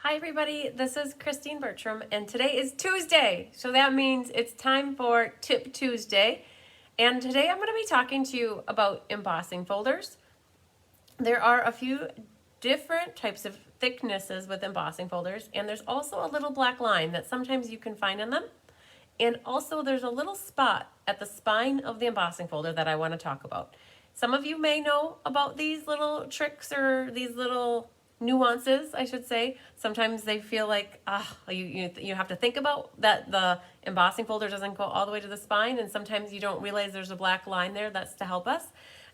Hi everybody, this is Christine Bertram and today is Tuesday. So that means it's time for Tip Tuesday. And today I'm going to be talking to you about embossing folders. There are a few different types of thicknesses with embossing folders, and there's also a little black line that sometimes you can find in them. And also there's a little spot at the spine of the embossing folder that I want to talk about. Some of you may know about these little tricks or these little nuances, I should say. Sometimes they feel like you have to think about that the embossing folder doesn't go all the way to the spine, and sometimes you don't realize there's a black line there. That's to help us.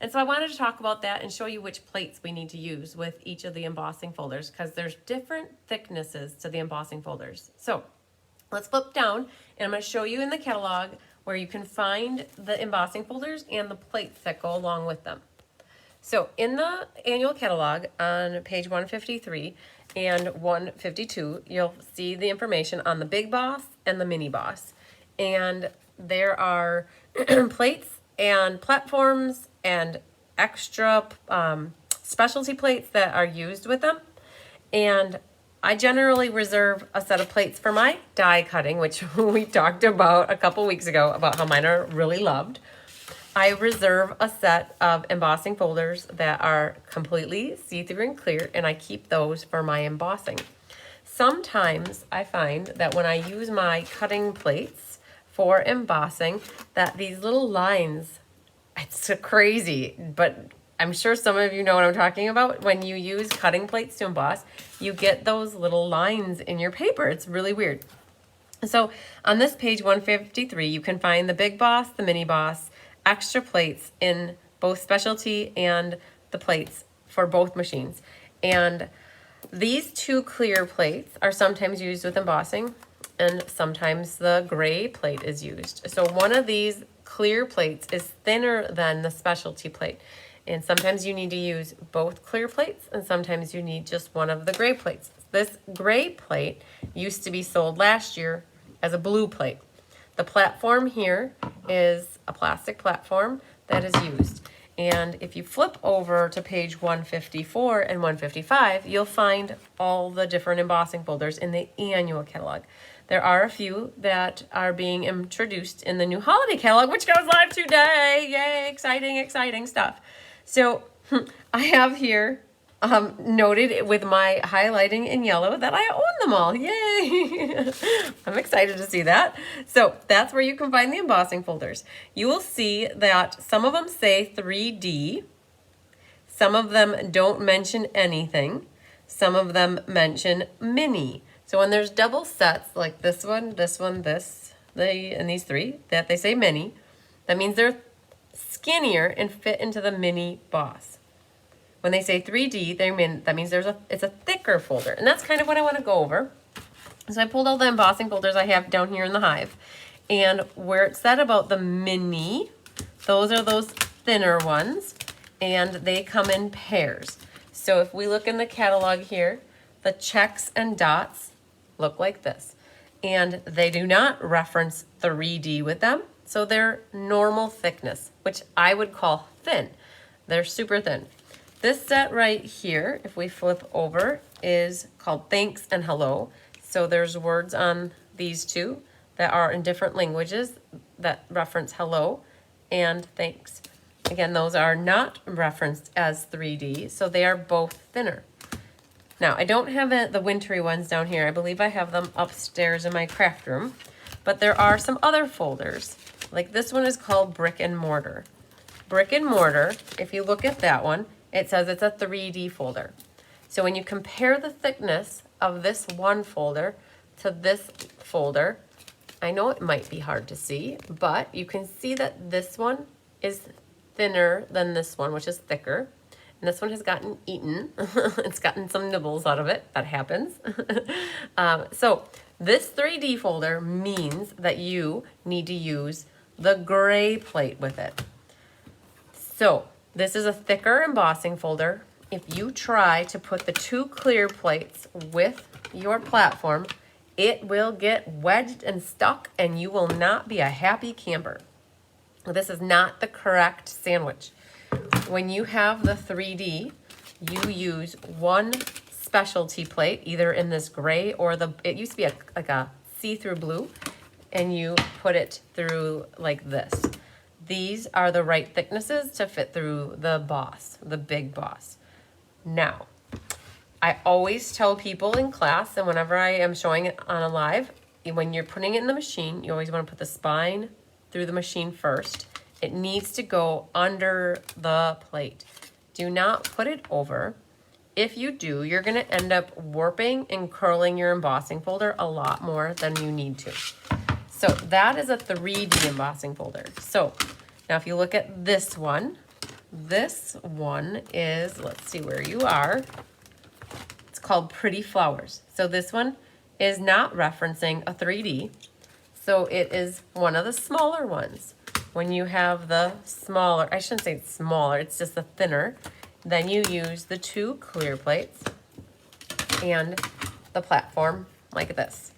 And so I wanted to talk about that and show you which plates we need to use with each of the embossing folders, because there's different thicknesses to the embossing folders. So let's flip down and I'm going to show you in the catalog where you can find the embossing folders and the plates that go along with them. So in the annual catalog on page 153 and 152, you'll see the information on the Big Boss and the Mini Boss. And there are plates and platforms and extra specialty plates that are used with them. And I generally reserve a set of plates for my die cutting, which we talked about a couple weeks ago about how mine are really loved. I reserve a set of embossing folders that are completely see-through and clear, and I keep those for my embossing. Sometimes I find that when I use my cutting plates for embossing, that these little lines, it's crazy, but I'm sure some of you know what I'm talking about. When you use cutting plates to emboss, you get those little lines in your paper. It's really weird. So on this page 153, you can find the Big Boss, the Mini Boss, extra plates in both specialty and the plates for both machines. And these two clear plates are sometimes used with embossing, and sometimes the gray plate is used. So one of these clear plates is thinner than the specialty plate. And sometimes you need to use both clear plates, and sometimes you need just one of the gray plates. This gray plate used to be sold last year as a blue plate. The platform here is a plastic platform that is used. And if you flip over to page 154 and 155, you'll find all the different embossing folders in the annual catalog. There are a few that are being introduced in the new holiday catalog, which goes live today. Yay, exciting, exciting stuff. So I have here noted with my highlighting in yellow that I own them all. Yay! I'm excited to see that. So that's where you can find the embossing folders. You will see that some of them say 3D. Some of them don't mention anything. Some of them mention mini. So when there's double sets like this one, and these three, that they say mini, that means they're skinnier and fit into the Mini Boss. When they say 3D, that means it's a thicker folder. And that's kind of what I want to go over. So I pulled all the embossing folders I have down here in the Hive. And where it said about the mini, those are those thinner ones. And they come in pairs. So if we look in the catalog here, the checks and dots look like this. And they do not reference 3D with them. So they're normal thickness, which I would call thin. They're super thin. This set right here, if we flip over, is called Thanks and Hello. So there's words on these two that are in different languages that reference hello and thanks. Again, those are not referenced as 3D, so they are both thinner. Now, I don't have the wintry ones down here. I believe I have them upstairs in my craft room. But there are some other folders. Like this one is called Brick and Mortar. Brick and Mortar, if you look at that one, it says it's a 3D folder. So when you compare the thickness of this one folder to this folder, I know it might be hard to see, but you can see that this one is thinner than this one, which is thicker. And this one has gotten eaten. It's gotten some nibbles out of it. That happens. So this 3D folder means that you need to use the gray plate with it. So this is a thicker embossing folder. If you try to put the two clear plates with your platform, it will get wedged and stuck and you will not be a happy camper. This is not the correct sandwich. When you have the 3D, you use one specialty plate, either in this gray or it used to be like a see-through blue, and you put it through like this. These are the right thicknesses to fit through the big boss. Now, I always tell people in class, and whenever I am showing it on a live, when you're putting it in the machine, you always want to put the spine through the machine first. It needs to go under the plate. Do not put it over. If you do, you're going to end up warping and curling your embossing folder a lot more than you need to. So that is a 3D embossing folder. So now if you look at this one is, let's see where you are. It's called Pretty Flowers. So this one is not referencing a 3D. So it is one of the smaller ones. When you have the smaller, I shouldn't say smaller, it's just the thinner, then you use the 2 clear plates and the platform like this.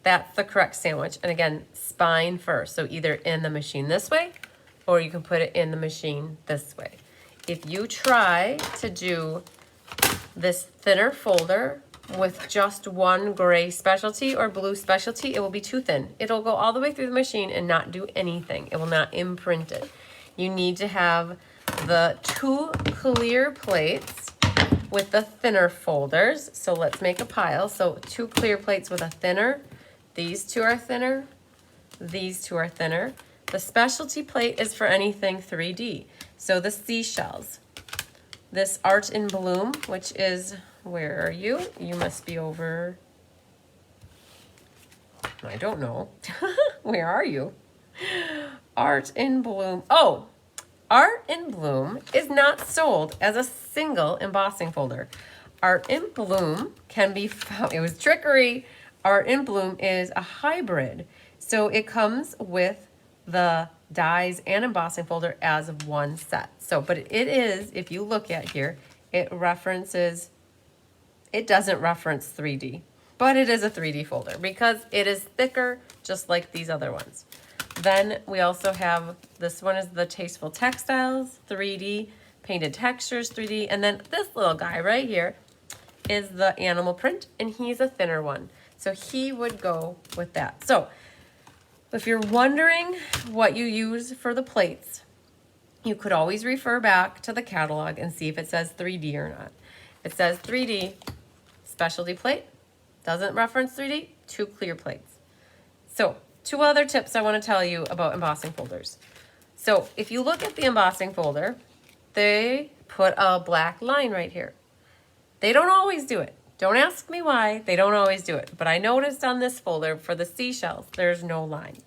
That's the correct sandwich. And again, spine first. So either in the machine this way, or you can put it in the machine this way. If you try to do this thinner folder with just one gray specialty or blue specialty, it will be too thin. It'll go all the way through the machine and not do anything. It will not imprint it. You need to have the 2 clear plates with the thinner folders. So let's make a pile. So 2 clear plates with a thinner. These 2 are thinner. These 2 are thinner. The specialty plate is for anything 3D. So the seashells. This Art in Bloom, which is, where are you? You must be over, I don't know. Where are you? Art in Bloom. Oh, Art in Bloom is not sold as a single embossing folder. Art in Bloom can be found, it was trickery. Art in Bloom is a hybrid. So it comes with the dies and embossing folder as one set. So, but it is, if you look at here, it doesn't reference 3D, but it is a 3D folder because it is thicker, just like these other ones. Then we also have, this one is the Tasteful Textiles, 3D, Painted Textures, 3D, and then this little guy right here is the animal print, and he's a thinner one. So he would go with that. So if you're wondering what you use for the plates, you could always refer back to the catalog and see if it says 3D or not. If it says 3D, specialty plate, doesn't reference 3D, 2 clear plates. So 2 other tips I want to tell you about embossing folders. So if you look at the embossing folder, they put a black line right here. They don't always do it. Don't ask me why, they don't always do it. But I noticed on this folder for the seashells, there's no line.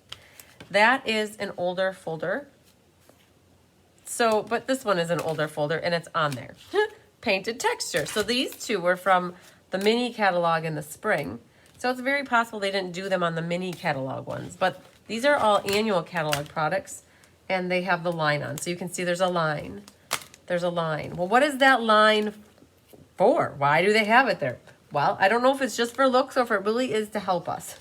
That is an older folder. So, but this one is an older folder and it's on there. Painted Texture. So these 2 were from the mini catalog in the spring. So it's very possible they didn't do them on the mini catalog ones. But these are all annual catalog products and they have the line on. So you can see there's a line. There's a line. Well, what is that line for? Why do they have it there? Well, I don't know if it's just for looks or if it really is to help us.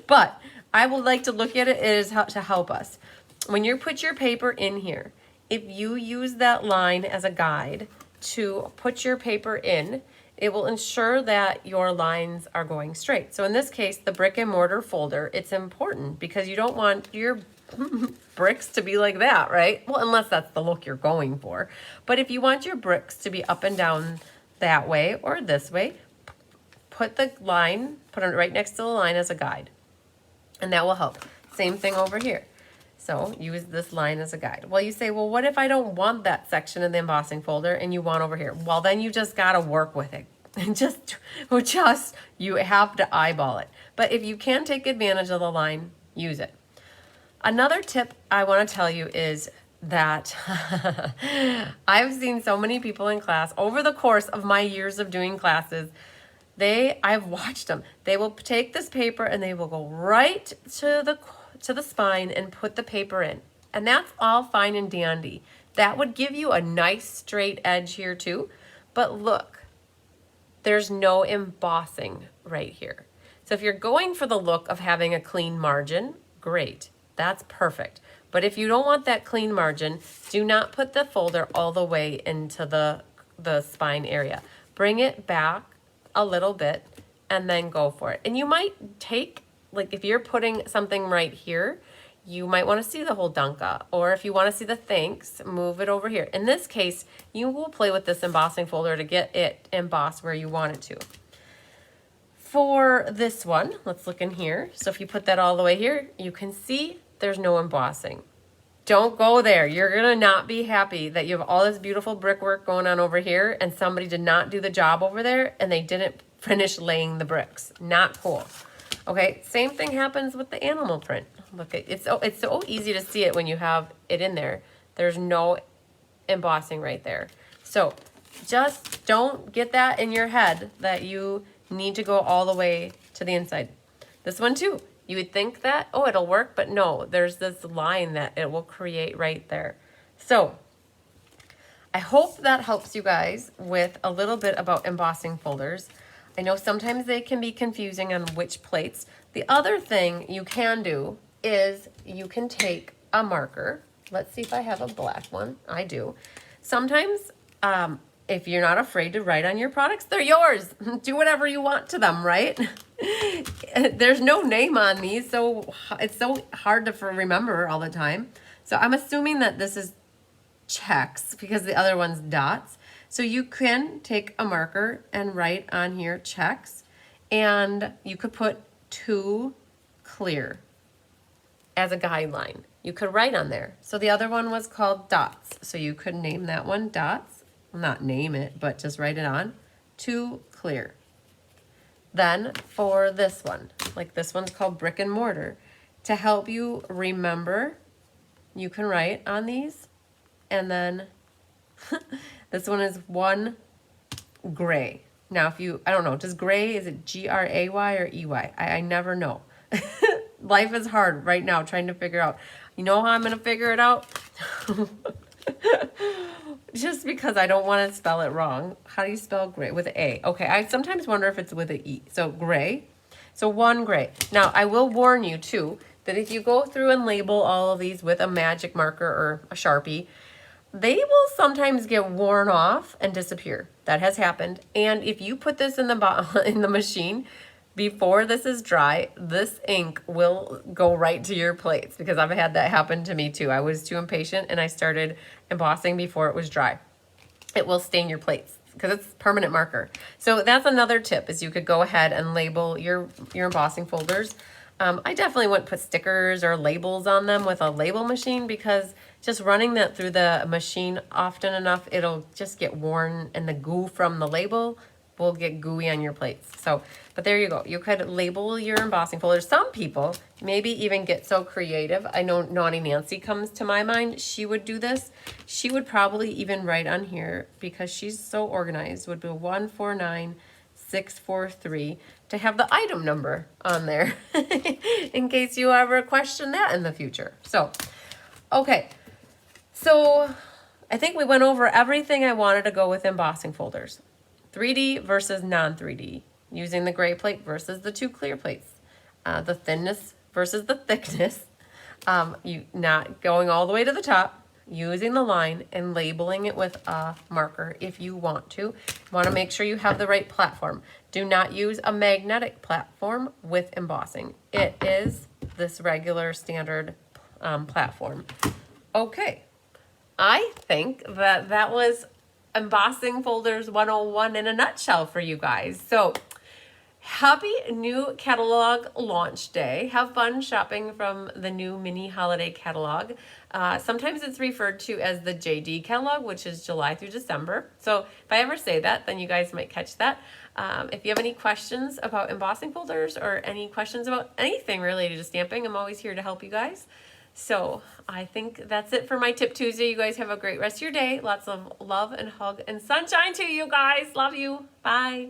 But I would like to look at it as to help us. When you put your paper in here, if you use that line as a guide to put your paper in, it will ensure that your lines are going straight. So in this case, the brick and mortar folder, it's important because you don't want your bricks to be like that, right? Well, unless that's the look you're going for. But if you want your bricks to be up and down that way or this way, put the line, put it right next to the line as a guide, and that will help. Same thing over here. So use this line as a guide. Well, you say, well, what if I don't want that section in the embossing folder and you want over here? Well, then you just got to work with it. And you have to eyeball it. But if you can take advantage of the line, use it. Another tip I want to tell you is that I've seen so many people in class over the course of my years of doing classes. I've watched them. They will take this paper and they will go right to the spine and put the paper in. And that's all fine and dandy. That would give you a nice straight edge here too. But look, there's no embossing right here. So if you're going for the look of having a clean margin, great. That's perfect. But if you don't want that clean margin, do not put the folder all the way into the spine area. Bring it back a little bit and then go for it. And you might take, like if you're putting something right here, you might want to see the whole Dunka, or if you want to see the thanks, move it over here. In this case, you will play with this embossing folder to get it embossed where you want it to. For this one, let's look in here. So if you put that all the way here, you can see there's no embossing. Don't go there. You're gonna not be happy that you have all this beautiful brickwork going on over here and somebody did not do the job over there and they didn't finish laying the bricks. Not cool. Okay, same thing happens with the animal print. Look, it's so easy to see it when you have it in there. There's no embossing right there. So just don't get that in your head that you need to go all the way to the inside. This one too. You would think that, oh, it'll work, but no, there's this line that it will create right there. So I hope that helps you guys with a little bit about embossing folders. I know sometimes they can be confusing on which plates. The other thing you can do is you can take a marker. Let's see if I have a black one. I do. Sometimes if you're not afraid to write on your products, they're yours. Do whatever you want to them, right? There's no name on these, so it's so hard to remember all the time. So I'm assuming that this is checks because the other one's dots. So you can take a marker and write on here checks, and you could put 2 clear as a guideline. You could write on there. So the other one was called dots. So you could name that one dots. Well, not name it, but just write it on. 2 clear. Then for this one, like this one's called brick and mortar. To help you remember, you can write on these. And then this one is 1 gray. Now if you, I don't know, does gray, is it G-R-A-Y or E-Y? I never know. Life is hard right now trying to figure out. You know how I'm going to figure it out? Just because I don't want to spell it wrong. How do you spell gray? With an A. Okay, I sometimes wonder if it's with an E. So gray. So 1 gray. Now I will warn you too that if you go through and label all of these with a magic marker or a Sharpie, they will sometimes get worn off and disappear. That has happened. And if you put this in the machine before this is dry, this ink will go right to your plates, because I've had that happen to me too. I was too impatient and I started embossing before it was dry. It will stain your plates because it's permanent marker. So that's another tip, is you could go ahead and label your embossing folders. I definitely wouldn't put stickers or labels on them with a label machine, because just running that through the machine often enough, it'll just get worn and the goo from the label will get gooey on your plates. So, but there you go. You could label your embossing folders. Some people maybe even get so creative. I know Naughty Nancy comes to my mind. She would do this. She would probably even write on here, because she's so organized, would be 149643 to have the item number on there in case you ever question that in the future. So, okay. So I think we went over everything I wanted to go with embossing folders. 3D versus non-3D, using the gray plate versus the 2 clear plates, the thinness versus the thickness, you not going all the way to the top, using the line and labeling it with a marker if you want to. You want to make sure you have the right platform. Do not use a magnetic platform with embossing. It is this regular standard platform. Okay, I think that was Embossing Folders 101 in a nutshell for you guys. So happy new catalog launch day. Have fun shopping from the new mini holiday catalog. Sometimes it's referred to as the JD catalog, which is July through December. So if I ever say that, then you guys might catch that. If you have any questions about embossing folders or any questions about anything related to stamping, I'm always here to help you guys. So I think that's it for my Tip Tuesday. You guys have a great rest of your day. Lots of love and hug and sunshine to you guys. Love you. Bye.